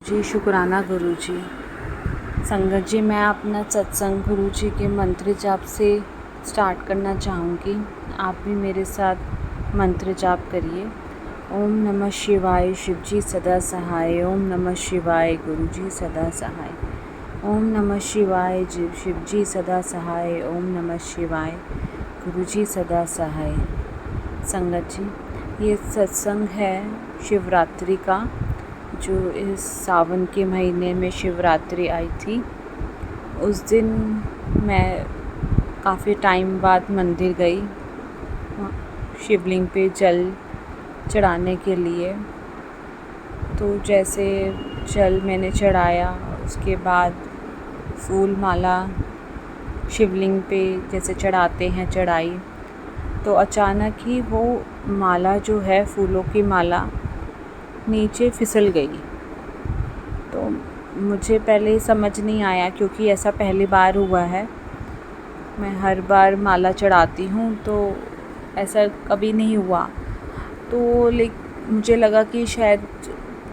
जी शुक्राना गुरु जी। संगत जी, मैं अपना सत्संग गुरु जी के मंत्र जाप से स्टार्ट करना चाहूँगी। आप भी मेरे साथ मंत्र जाप करिए। ओम नमः शिवाय, शिव जी सदा सहाय। ओम नमः शिवाय, गुरु जी सदा सहाय। ओम नमः शिवाय, शिव जी सदा सहाय। ओम नमः शिवाय, गुरु जी सदा सहाय। संगत जी, ये सत्संग है शिवरात्रि का, जो इस सावन के महीने में शिवरात्रि आई थी। उस दिन मैं काफ़ी टाइम बाद मंदिर गई शिवलिंग पे जल चढ़ाने के लिए। तो जैसे जल मैंने चढ़ाया, उसके बाद फूल माला शिवलिंग पे जैसे चढ़ाते हैं चढ़ाई, तो अचानक ही वो माला जो है, फूलों की माला नीचे फिसल गई। तो मुझे पहले समझ नहीं आया, क्योंकि ऐसा पहली बार हुआ है। मैं हर बार माला चढ़ाती हूँ तो ऐसा कभी नहीं हुआ। तो मुझे लगा कि शायद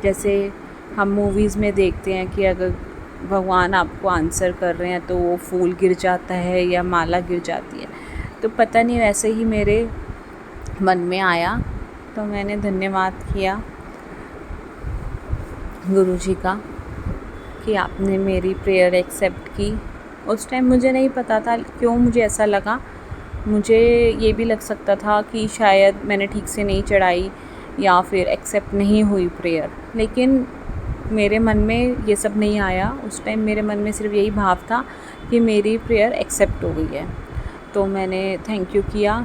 जैसे हम मूवीज़ में देखते हैं कि अगर भगवान आपको आंसर कर रहे हैं तो वो फूल गिर जाता है या माला गिर जाती है। तो पता नहीं, वैसे ही मेरे मन में आया, तो मैंने धन्यवाद किया गुरु जी का कि आपने मेरी प्रेयर एक्सेप्ट की। उस टाइम मुझे नहीं पता था क्यों मुझे ऐसा लगा। मुझे ये भी लग सकता था कि शायद मैंने ठीक से नहीं चढ़ाई या फिर एक्सेप्ट नहीं हुई प्रेयर, लेकिन मेरे मन में ये सब नहीं आया। उस टाइम मेरे मन में सिर्फ यही भाव था कि मेरी प्रेयर एक्सेप्ट हो गई है। तो मैंने थैंक यू किया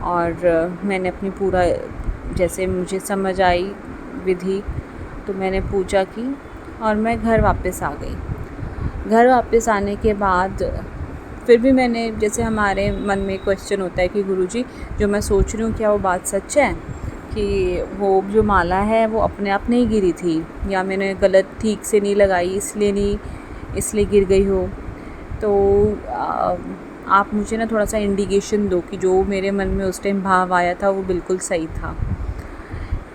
और मैंने अपनी पूरा जैसे मुझे समझ आई विधि, तो मैंने पूजा की और मैं घर वापस आ गई। घर वापस आने के बाद फिर भी मैंने, जैसे हमारे मन में क्वेश्चन होता है कि गुरुजी, जो मैं सोच रही हूँ क्या वो बात सच है, कि वो जो माला है वो अपने आप नहीं गिरी थी, या मैंने गलत ठीक से नहीं लगाई इसलिए गिर गई हो। तो आप मुझे ना थोड़ा सा इंडिकेशन दो कि जो मेरे मन में उस टाइम भाव आया था वो बिल्कुल सही था।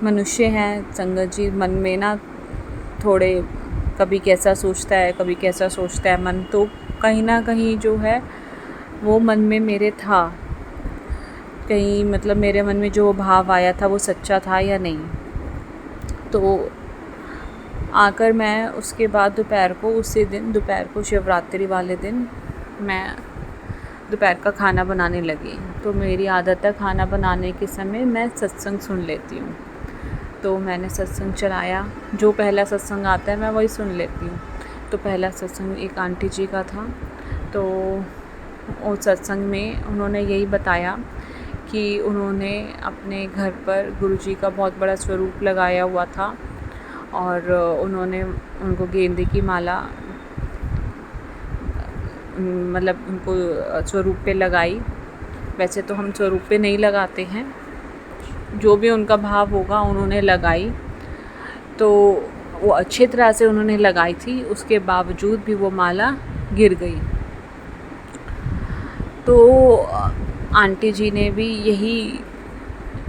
मनुष्य हैं संगत जी, मन में ना थोड़े कभी कैसा सोचता है कभी कैसा सोचता है मन, तो कहीं ना कहीं जो है वो मन में मेरे था, कहीं मतलब मेरे मन में जो भाव आया था वो सच्चा था या नहीं। तो आकर मैं उसके बाद दोपहर को, उसी दिन दोपहर को शिवरात्रि वाले दिन मैं दोपहर का खाना बनाने लगी। तो मेरी आदत है खाना बनाने के समय मैं सत्संग सुन लेती हूँ। तो मैंने सत्संग चलाया, जो पहला सत्संग आता है मैं वही सुन लेती हूँ। तो पहला सत्संग एक आंटी जी का था। तो उस सत्संग में उन्होंने यही बताया कि उन्होंने अपने घर पर गुरुजी का बहुत बड़ा स्वरूप लगाया हुआ था और उन्होंने उनको गेंदे की माला मतलब उनको स्वरूप पे लगाई। वैसे तो हम स्वरूप पे नहीं लगाते हैं, जो भी उनका भाव होगा उन्होंने लगाई। तो वो अच्छी तरह से उन्होंने लगाई थी, उसके बावजूद भी वो माला गिर गई। तो आंटी जी ने भी यही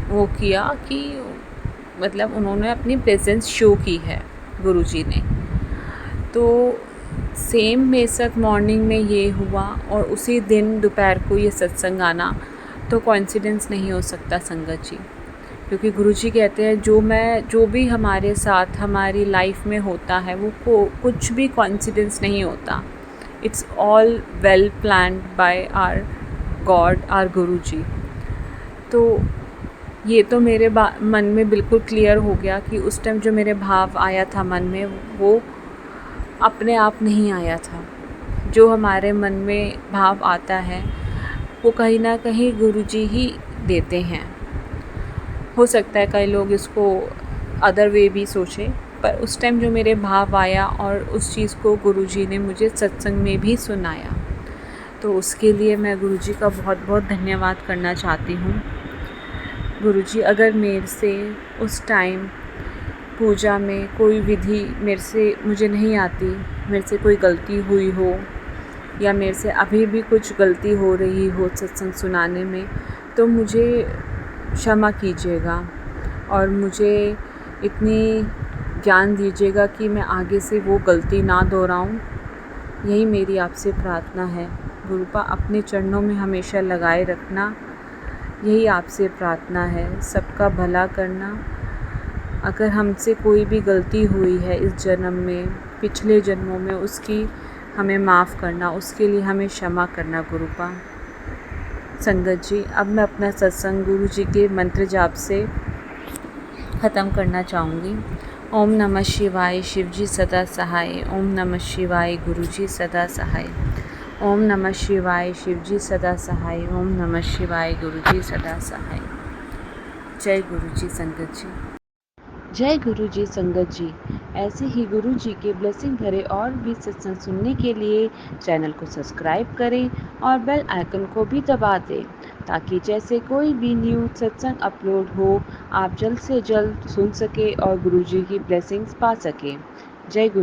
वो किया कि मतलब उन्होंने अपनी प्रेजेंस शो की है गुरु जी ने। तो सेम मेरे साथ मॉर्निंग में ये हुआ और उसी दिन दोपहर को ये सत्संग आना, तो कोइंसिडेंस नहीं हो सकता संगत जी, क्योंकि गुरुजी कहते हैं जो भी हमारे साथ हमारी लाइफ में होता है वो कुछ भी कोइंसिडेंस नहीं होता। It's all well planned by our God, our Guruji. तो ये तो मेरे मन में बिल्कुल क्लियर हो गया कि उस टाइम जो मेरे भाव आया था मन में, वो अपने आप नहीं आया था। जो हमारे मन में भाव आता है वो कहीं ना कहीं गुरुजी ही देते हैं। हो सकता है कई लोग इसको अदर वे भी सोचें, पर उस टाइम जो मेरे भाव आया और उस चीज़ को गुरुजी ने मुझे सत्संग में भी सुनाया, तो उसके लिए मैं गुरुजी का बहुत बहुत धन्यवाद करना चाहती हूँ। गुरुजी, अगर मेरे से उस टाइम पूजा में कोई विधि मुझे नहीं आती, मेरे से कोई गलती हुई हो या मेरे से अभी भी कुछ गलती हो रही हो सत्संग सुनाने में, तो मुझे क्षमा कीजिएगा और मुझे इतनी ज्ञान दीजिएगा कि मैं आगे से वो गलती ना दोहराऊं। यही मेरी आपसे प्रार्थना है गुरुपा, अपने चरणों में हमेशा लगाए रखना। यही आपसे प्रार्थना है, सबका भला करना। अगर हमसे कोई भी गलती हुई है इस जन्म में, पिछले जन्मों में, उसकी हमें माफ़ करना, उसके लिए हमें क्षमा करना गुरुपा। संगत जी, अब मैं अपना सत्संग गुरु जी के मंत्र जाप से ख़त्म करना चाहूँगी। ओम नमः शिवाय, शिव जी सदा सहाय। ओम नमः शिवाय, गुरु जी सदा सहाय। ओम नमः शिवाय, शिव जी सदा सहाय। ओम नमः शिवाय, गुरु जी सदा सहाय। जय गुरु जी संगत जी। जय गुरु जी संगत जी। ऐसे ही गुरु जी के ब्लेसिंग भरे और भी सत्संग सुनने के लिए चैनल को सब्सक्राइब करें और बेल आइकन को भी दबा दें, ताकि जैसे कोई भी न्यू सत्संग अपलोड हो आप जल्द से जल्द सुन सके और गुरु जी की ब्लेसिंग्स पा सकें। जय गुरु।